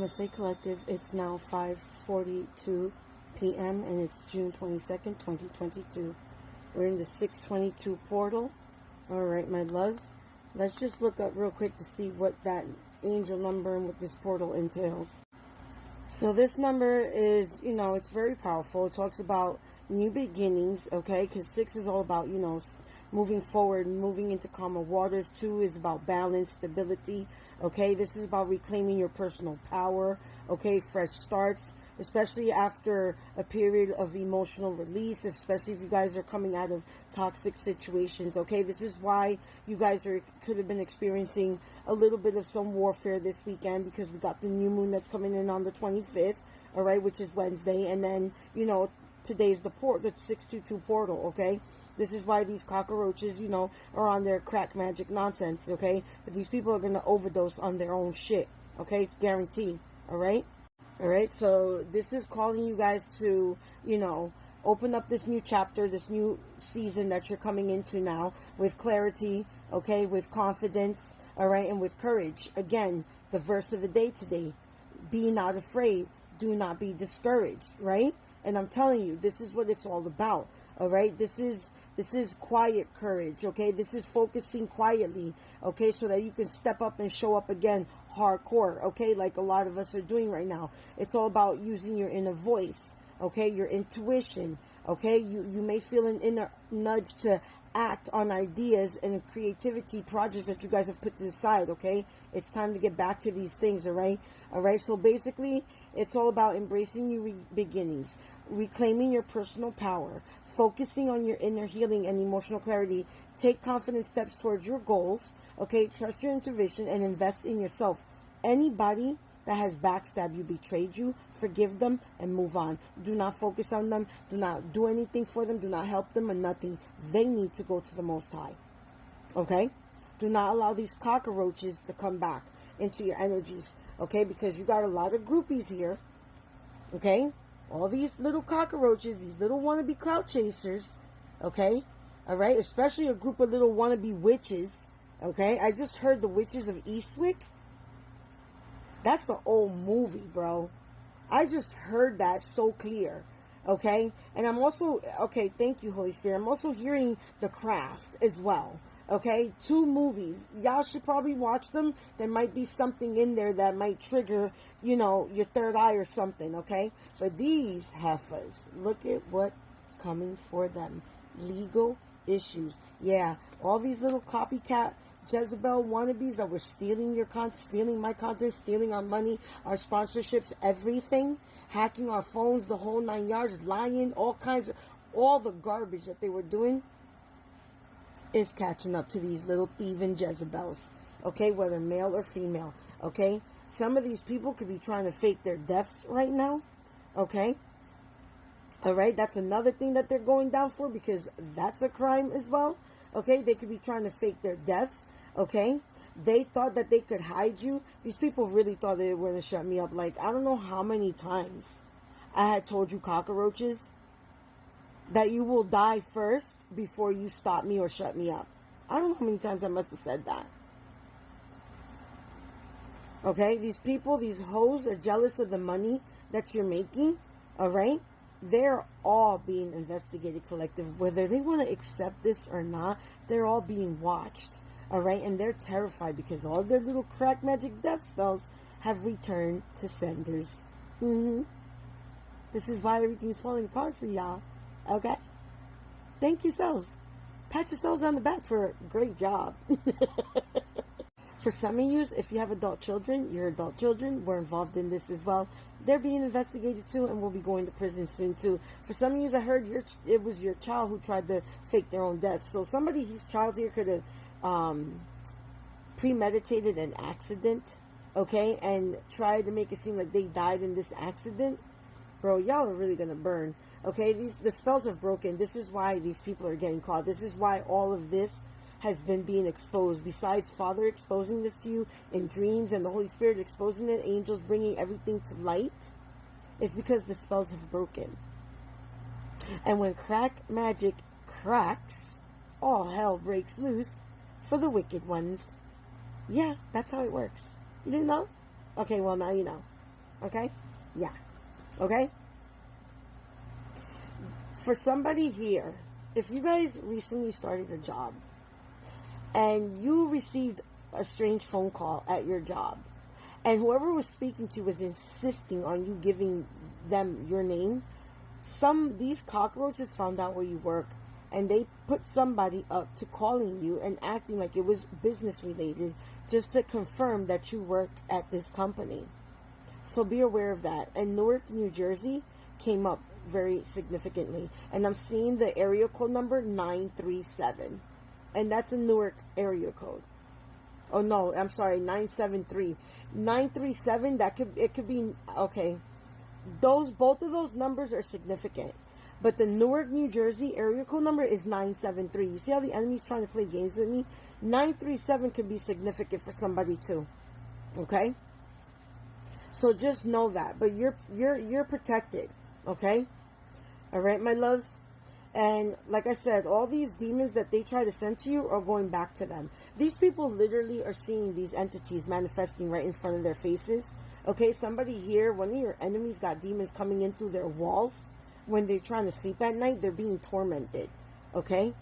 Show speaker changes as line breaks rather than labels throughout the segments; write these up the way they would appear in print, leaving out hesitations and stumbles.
Namaste Collective. It's now 5:42 p.m. and it's June 22nd, 2022. We're in the 622 portal. Alright, my loves. Let's just look up real quick to see what that angel number and what this portal entails. So this number is, it's very powerful. It talks about new beginnings, okay? Because 6 is all about, moving forward, moving into calmer waters. 2 is about balance, stability, okay? This is about reclaiming your personal power, okay? Fresh starts, especially after a period of emotional release, especially if you guys are coming out of toxic situations, okay? This is why you guys could have been experiencing a little bit of some warfare this weekend, because we got the new moon that's coming in on the 25th, all right, which is Wednesday, and then, today's the 622 portal, okay? This is why these cockroaches, are on their crack magic nonsense, okay? But these people are going to overdose on their own shit, okay? Guarantee, all right? All right, so this is calling you guys to, open up this new chapter, this new season that you're coming into now with clarity, okay, with confidence, all right, and with courage. Again, the verse of the day today, be not afraid, do not be discouraged, right? And I'm telling you, this is what it's all about, all right? This is quiet courage, okay? This is focusing quietly, okay, so that you can step up and show up again hardcore, okay, like a lot of us are doing right now. It's all about using your inner voice, okay, your intuition, okay? You may feel an inner nudge to act on ideas and creativity projects that you guys have put to the side, okay? It's time to get back to these things, all right? All right, so basically, it's all about embracing new beginnings, reclaiming your personal power, focusing on your inner healing and emotional clarity. Take confident steps towards your goals, okay? Trust your intuition and invest in yourself. Anybody that has backstabbed you, betrayed you, forgive them and move on. Do not focus on them. Do not do anything for them. Do not help them or nothing. They need to go to the Most High, okay? Do not allow these cockroaches to come back into your energies, okay? Because you got a lot of groupies here, okay? All these little cockroaches, these little wannabe clout chasers, okay? All right? Especially a group of little wannabe witches, okay? I just heard the Witches of Eastwick. That's the old movie, bro. I just heard that so clear, okay? And I'm also, okay, thank you, Holy Spirit. I'm also hearing The Craft as well, okay? 2 movies. Y'all should probably watch them. There might be something in there that might trigger, your third eye or something, okay? But these heifers, look at what's coming for them. Legal issues. Yeah, all these little copycat Jezebel wannabes that were stealing your content, stealing my content, stealing our money, our sponsorships, everything, hacking our phones, the whole 9 yards, lying, all the garbage that they were doing is catching up to these little thieving Jezebels, okay, whether male or female, okay? Some of these people could be trying to fake their deaths right now, okay? All right, that's another thing that they're going down for, because that's a crime as well, okay? They could be trying to fake their deaths, okay? They thought that they could hide you. These people really thought they were going to shut me up. Like, I don't know how many times I had told you cockroaches that you will die first before you stop me or shut me up. I don't know how many times I must have said that. Okay, these people, these hoes are jealous of the money that you're making, all right? They're all being investigated, collective. Whether they want to accept this or not, they're all being watched, all right? And they're terrified because all their little crack magic death spells have returned to senders. This is why everything's falling apart for y'all, okay? Thank yourselves. Pat yourselves on the back for a great job. For some of you, if you have adult children, your adult children were involved in this as well. They're being investigated too and will be going to prison soon too. For some of you, I heard it was your child who tried to fake their own death. So somebody's child here could have premeditated an accident, okay, and tried to make it seem like they died in this accident. Bro, y'all are really going to burn, okay? The spells have broken. This is why these people are getting caught. This is why all of this has been being exposed. Besides Father exposing this to you in dreams and the Holy Spirit exposing it, angels bringing everything to light, it's because the spells have broken. And when crack magic cracks, all hell breaks loose for the wicked ones. Yeah, that's how it works. You didn't know? Okay, well, now you know. Okay? Yeah. Okay? For somebody here, if you guys recently started a job and you received a strange phone call at your job, and whoever was speaking to was insisting on you giving them your name, these cockroaches found out where you work, and they put somebody up to calling you and acting like it was business related just to confirm that you work at this company. So be aware of that. And Newark, New Jersey came up very significantly. And I'm seeing the area code number 937. And that's a Newark area code. Oh no, I'm sorry, 973. 937, it could be, okay. Both of those numbers are significant. But the Newark, New Jersey area code number is 973. You see how the enemy's trying to play games with me? 937 could be significant for somebody too. Okay? So just know that. But you're protected. Okay? Alright, my loves? And like I said, all these demons that they try to send to you are going back to them. These people literally are seeing these entities manifesting right in front of their faces. Okay, somebody here, one of your enemies got demons coming in through their walls. When they're trying to sleep at night, they're being tormented. Okay?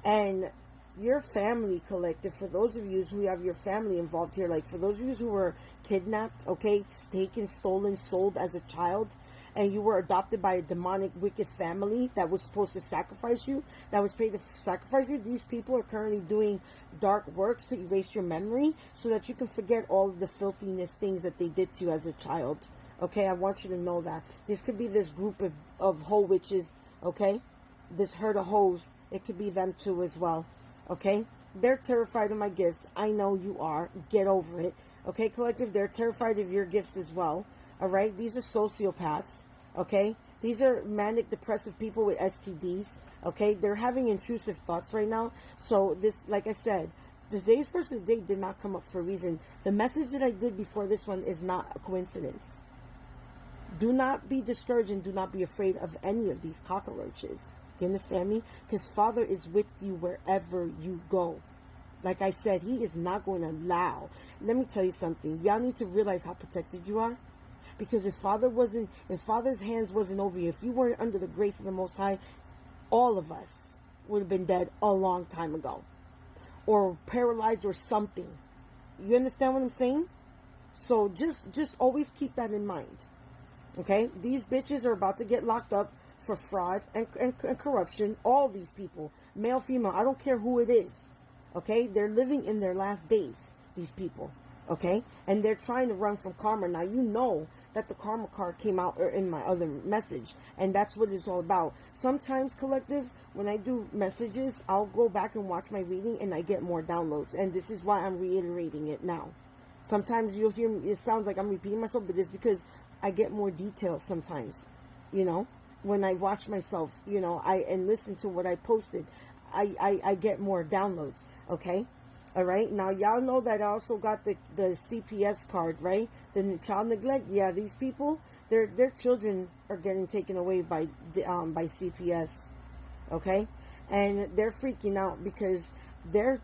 And your family collective, for those of you who have your family involved here, like for those of you who were kidnapped, okay, taken, stolen, sold as a child, and you were adopted by a demonic, wicked family that was supposed to sacrifice you, that was paid to sacrifice you, these people are currently doing dark works to erase your memory so that you can forget all of the filthiness things that they did to you as a child. Okay, I want you to know that. This could be this group of hoe witches, okay? This herd of hoes, it could be them too as well, okay? They're terrified of my gifts. I know you are. Get over it. Okay, collective, they're terrified of your gifts as well. All right, these are sociopaths, okay? These are manic depressive people with STDs, okay? They're having intrusive thoughts right now. So this, like I said, today's first of the day did not come up for a reason. The message that I did before this one is not a coincidence. Do not be discouraged and do not be afraid of any of these cockroaches. Do you understand me? Because Father is with you wherever you go. Like I said, He is not going to allow. Let me tell you something. Y'all need to realize how protected you are. Because if Father's hands wasn't over you, if you weren't under the grace of the Most High, all of us would have been dead a long time ago. Or paralyzed or something. You understand what I'm saying? So just always keep that in mind. Okay? These bitches are about to get locked up for fraud and corruption. All these people. Male, female. I don't care who it is. Okay? They're living in their last days. These people. Okay? And they're trying to run from karma. Now you know that the karma card came out in my other message, and that's what it's all about. Sometimes, collective, when I do messages, I'll go back and watch my reading and I get more downloads, and this is why I'm reiterating it now. Sometimes you'll hear me, it sounds like I'm repeating myself, but it's because I get more details sometimes, you know, when I watch myself, you know, and listen to what I posted, I get more downloads. Okay? All right, now y'all know that I also got the CPS card, right? The child neglect. Yeah, these people, their children are getting taken away by CPS, okay? And they're freaking out because they're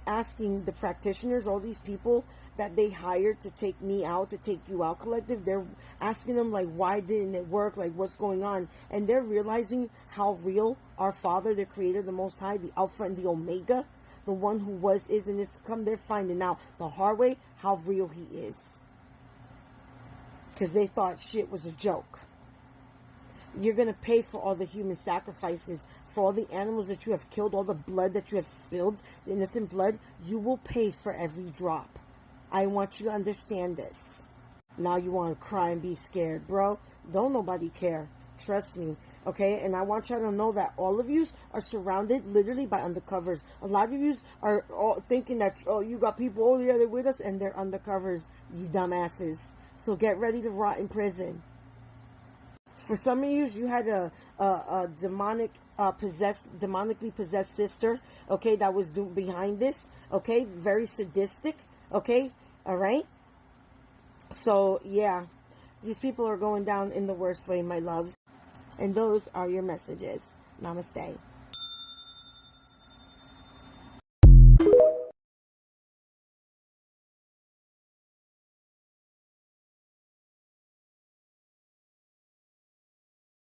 asking the practitioners, all these people that they hired to take me out, to take you out, collective. They're asking them, like, why didn't it work? Like, what's going on? And they're realizing how real our Father, the Creator, the Most High, the Alpha and the Omega, the one who was, is, and is to come, they're finding out the hard way how real He is. Because they thought shit was a joke. You're going to pay for all the human sacrifices, for all the animals that you have killed, all the blood that you have spilled, the innocent blood. You will pay for every drop. I want you to understand this. Now you want to cry and be scared, bro. Don't nobody care. Trust me. Okay, and I want y'all to know that all of you are surrounded literally by undercovers. A lot of you are all thinking that, oh, you got people over there with us, and they're undercovers, you dumbasses. So get ready to rot in prison. For some of you had a demonically possessed sister, okay, that was behind this, okay, very sadistic, okay, all right. So yeah, these people are going down in the worst way, my loves. And those are your messages. Namaste.